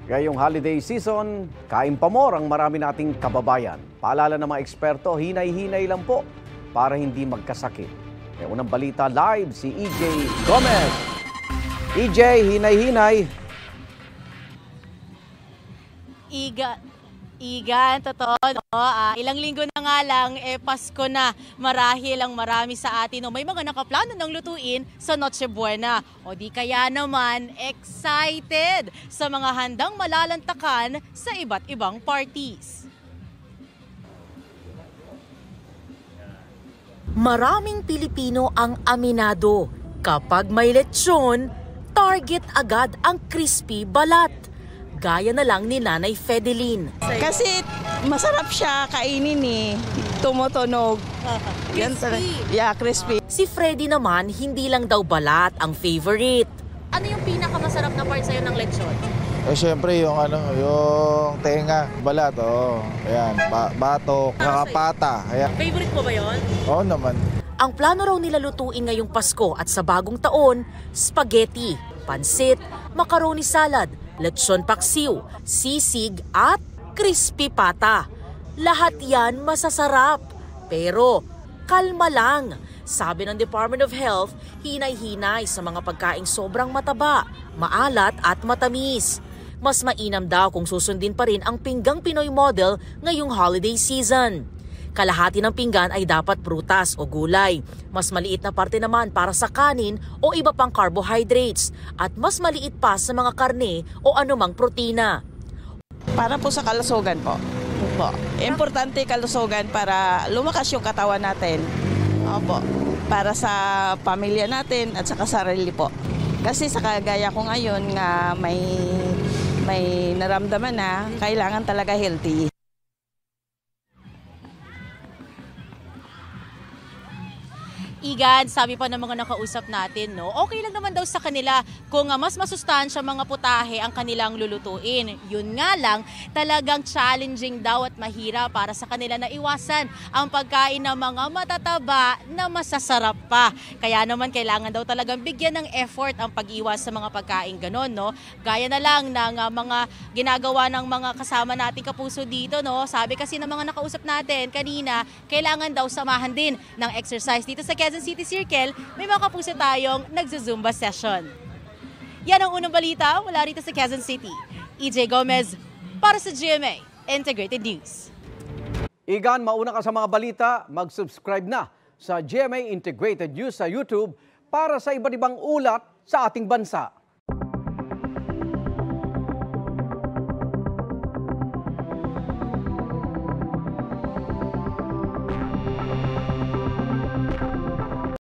Ngayong holiday season, kain pa more ang marami nating kababayan. Paalala ng mga eksperto, hinay-hinay lang po para hindi magkasakit. May unang balita live si EJ Gomez. EJ, hinay-hinay. Igan, totoo, no? Ilang linggo na nga lang, Pasko na. Marahil ang marami sa atin, no? May mga nakaplano ng lutuin sa Noche Buena. O di kaya naman, excited sa mga handang malalantakan sa iba't ibang parties. Maraming Pilipino ang aminado. Kapag may lechon, target agad ang crispy balat. Gaya na lang ni Nanay Fedeline. Kasi masarap siya kainin eh. Tumutunog. Crispy. Yeah, crispy. Si Freddy naman, hindi lang daw balat ang favorite. Ano yung pinakamasarap na part sa'yo ng lechon? Siyempre yung tenga, balat, ayan, batok, kakapata, ayan. Favorite mo ba yon? Oo naman. Ang plano raw nila lutuin ngayong Pasko at sa bagong taon, spaghetti, pansit, macaroni salad, lechon paksiw, sisig at crispy pata. Lahat yan masasarap. Pero kalma lang. Sabi ng Department of Health, hinay-hinay sa mga pagkaing sobrang mataba, maalat at matamis. Mas mainam daw kung susundin pa rin ang pinggang Pinoy model ngayong holiday season. Kalahati ng pinggan ay dapat prutas o gulay. Mas maliit na parte naman para sa kanin o iba pang carbohydrates. At mas maliit pa sa mga karne o anumang protina. Para po sa kalusugan po. Importante kalusugan para lumakas yung katawan natin. Opo. Para sa pamilya natin at sa sarili po. Kasi sa kagaya ko ngayon nga may naramdaman na kailangan talaga healthy. Igan, sabi pa ng mga nakausap natin, no, okay lang naman daw sa kanila kung mas masustansya mga putahe ang kanilang lulutuin. Yun nga lang, talagang challenging daw at mahirap para sa kanila na iwasan ang pagkain ng mga matataba na masasarap pa. Kaya naman kailangan daw talagang bigyan ng effort ang pag-iwas sa mga pagkain ganon, no. Gaya na lang ng mga ginagawa ng mga kasama nating kapuso dito, no. Sabi kasi ng mga nakausap natin kanina, kailangan daw samahan din ng exercise dito sa Quezon City Circle. May mga kapuso tayong nagzuzumba session. Yan ang unang balita mula rito sa Quezon City. EJ Gomez para sa GMA Integrated News. Igan, mauna ka sa mga balita, mag-subscribe na sa GMA Integrated News sa YouTube para sa iba't ibang ulat sa ating bansa.